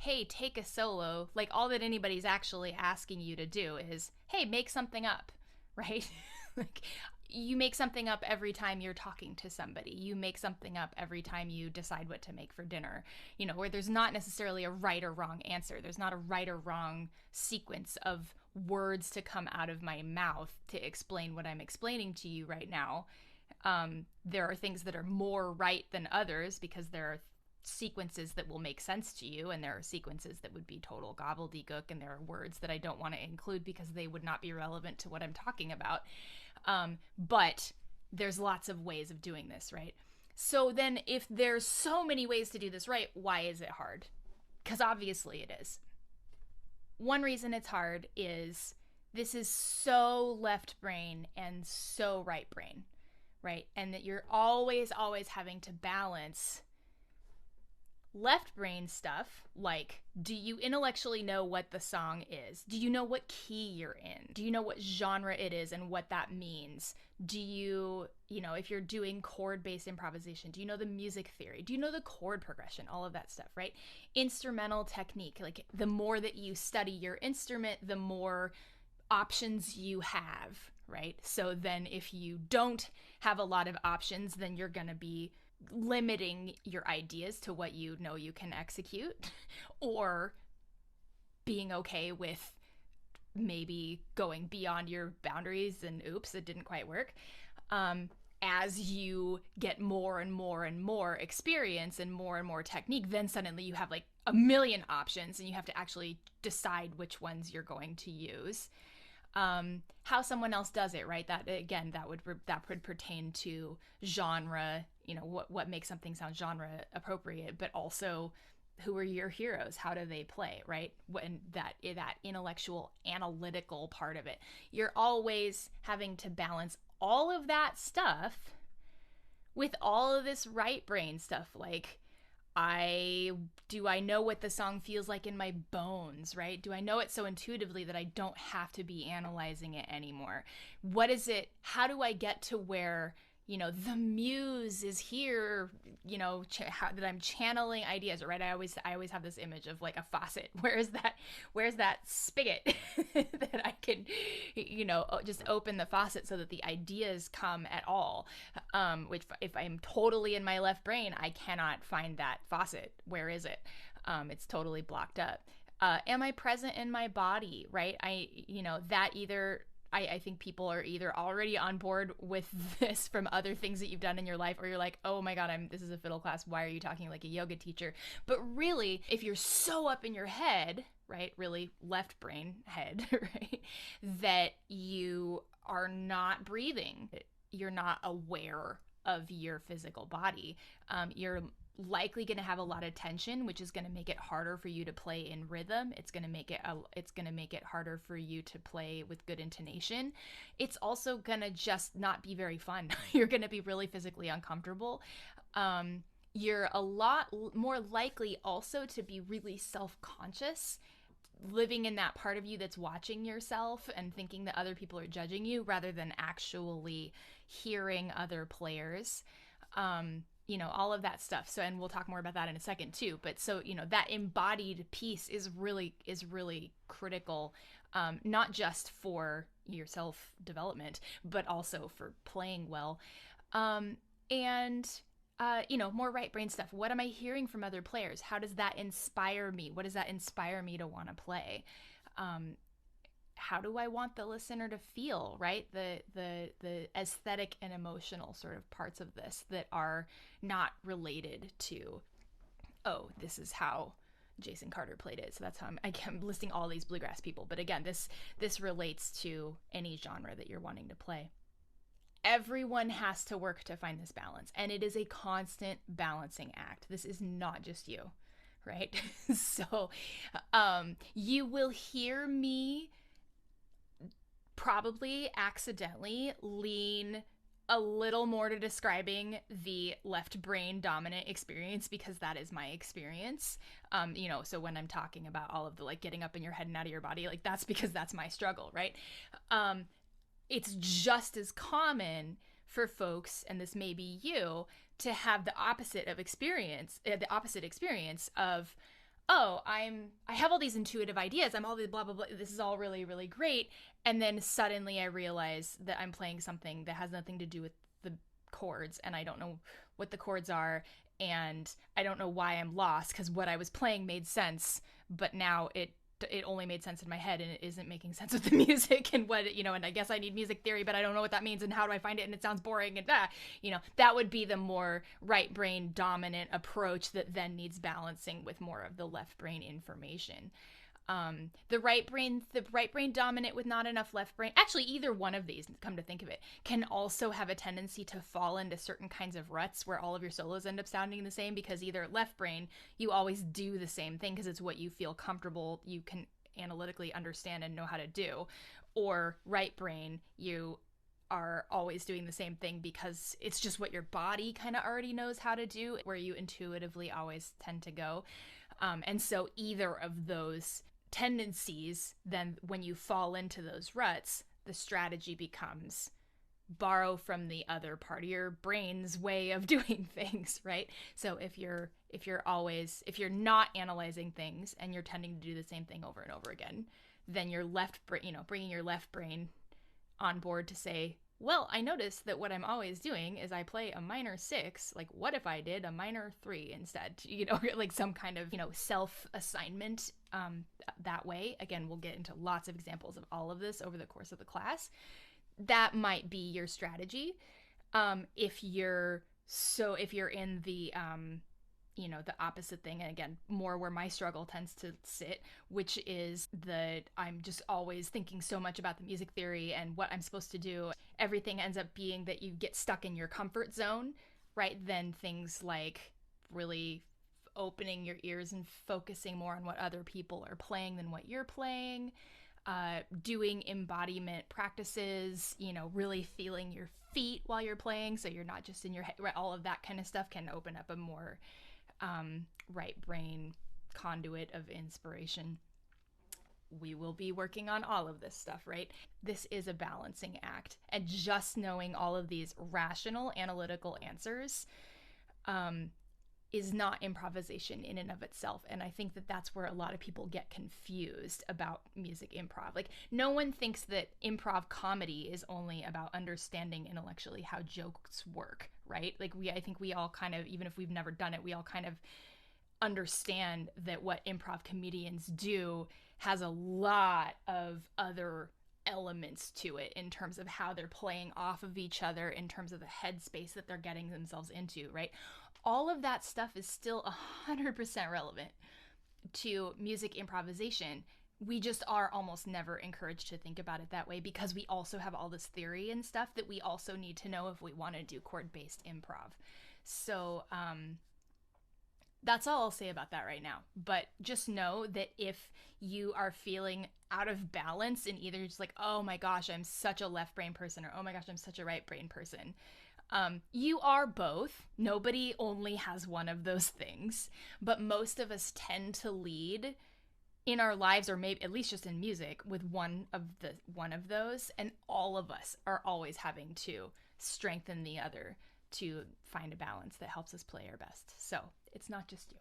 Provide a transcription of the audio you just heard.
hey, take a solo, like all that anybody's actually asking you to do is, hey, make something up, right? Like you make something up every time you're talking to somebody. You make something up every time you decide what to make for dinner. Where there's not necessarily a right or wrong answer. There's not a right or wrong sequence of words to come out of my mouth to explain what I'm explaining to you right now. There are things that are more right than others because there are sequences that will make sense to you, and there are sequences that would be total gobbledygook, and there are words that I don't want to include because they would not be relevant to what I'm talking about. But there's lots of ways of doing this, right? So then if there's so many ways to do this right, why is it hard? Because obviously it is. One reason it's hard is this is so left brain and so right brain, right? And that you're always having to balance left brain stuff, like, do you intellectually know what the song is? Do you know what key you're in? Do you know what genre it is and what that means? Do you, if you're doing chord-based improvisation, do you know the music theory? Do you know the chord progression? All of that stuff, right? Instrumental technique, like the more that you study your instrument, the more options you have, right? So then if you don't have a lot of options, then you're going to be limiting your ideas to what you know you can execute, or being okay with maybe going beyond your boundaries and oops, it didn't quite work. As you get more and more experience and more technique, then suddenly you have like a million options and you have to actually decide which ones you're going to use. How someone else does it, right? That again, that would pertain to genre. What makes something sound genre appropriate, but also who are your heroes? How do they play, right? When that intellectual, analytical part of it, you're always having to balance all of that stuff with all of this right brain stuff, like, I know what the song feels like in my bones, right? Do I know it so intuitively that I don't have to be analyzing it anymore? What is it? How do I get to where, the muse is here, that I'm channeling ideas, right? I always have this image of like a faucet. Where's that spigot that I can, just open the faucet so that the ideas come at all. Which if I'm totally in my left brain, I cannot find that faucet. Where is it? It's totally blocked up. Am I present in my body, right? I think people are either already on board with this from other things that you've done in your life, or you're like, oh my God, this is a fiddle class. Why are you talking like a yoga teacher? But really, if you're so up in your head, right, really left brain head, right, that you are not breathing, you're not aware of your physical body, you're likely going to have a lot of tension, which is going to make it harder for you to play in rhythm. It's going to make it harder for you to play with good intonation. It's also going to just not be very fun. You're going to be really physically uncomfortable. You're a lot more likely also to be really self-conscious, living in that part of you that's watching yourself and thinking that other people are judging you rather than actually hearing other players. All of that stuff. So, and we'll talk more about that in a second too. But so, that embodied piece is really critical, not just for your self-development, but also for playing well. More right brain stuff. What am I hearing from other players? How does that inspire me? What does that inspire me to want to play? How do I want the listener to feel, right? The aesthetic and emotional sort of parts of this that are not related to, oh, this is how Jason Carter played it. So that's how I'm listing all these bluegrass people. But again, this relates to any genre that you're wanting to play. Everyone has to work to find this balance, and it is a constant balancing act. This is not just you, right? So you will hear me probably accidentally lean a little more to describing the left brain dominant experience because that is my experience. So when I'm talking about all of the like getting up in your head and out of your body, like that's because that's my struggle, right? It's just as common for folks, and this may be you, to have the opposite experience of oh, I have all these intuitive ideas. I'm all the blah blah blah. This is all really really great. And then suddenly I realize that I'm playing something that has nothing to do with the chords, and I don't know what the chords are, and I don't know why I'm lost, because what I was playing made sense, but now it only made sense in my head and it isn't making sense with the music, and what, and I guess I need music theory, but I don't know what that means, and how do I find it, and it sounds boring, and that would be the more right brain dominant approach that then needs balancing with more of the left brain information. The right brain dominant with not enough left brain, actually either one of these, come to think of it, can also have a tendency to fall into certain kinds of ruts where all of your solos end up sounding the same, because either left brain, you always do the same thing because it's what you feel comfortable, you can analytically understand and know how to do, or right brain, you are always doing the same thing because it's just what your body kind of already knows how to do, where you intuitively always tend to go. And so either of those tendencies, then when you fall into those ruts, the strategy becomes borrow from the other part of your brain's way of doing things, right? So if you're not analyzing things and you're tending to do the same thing over and over again, then your left brain, bringing your left brain on board to say, well, I noticed that what I'm always doing is I play a minor 6. Like, what if I did a minor 3 instead? Like some kind of, self-assignment that way. Again, we'll get into lots of examples of all of this over the course of the class. That might be your strategy. If you're in the the opposite thing, and again, more where my struggle tends to sit, which is that I'm just always thinking so much about the music theory and what I'm supposed to do. Everything ends up being that you get stuck in your comfort zone, right? Then things like really opening your ears and focusing more on what other people are playing than what you're playing, doing embodiment practices, really feeling your feet while you're playing, so you're not just in your head, right? All of that kind of stuff can open up a more right brain conduit of inspiration. We will be working on all of this stuff, right? This is a balancing act, and just knowing all of these rational analytical answers is not improvisation in and of itself. And I think that that's where a lot of people get confused about music improv. Like, no one thinks that improv comedy is only about understanding intellectually how jokes work, right? Like, I think we all kind of, even if we've never done it, we all kind of understand that what improv comedians do has a lot of other elements to it in terms of how they're playing off of each other, in terms of the headspace that they're getting themselves into, right? All of that stuff is still 100% relevant to music improvisation. We just are almost never encouraged to think about it that way, because we also have all this theory and stuff that we also need to know if we want to do chord-based improv. So that's all I'll say about that right now. But just know that if you are feeling out of balance in either just like, oh my gosh, I'm such a left brain person, or oh my gosh, I'm such a right brain person, you are both. Nobody only has one of those things, but most of us tend to lead in our lives, or maybe at least just in music, with one of those, and all of us are always having to strengthen the other to find a balance that helps us play our best. So it's not just you.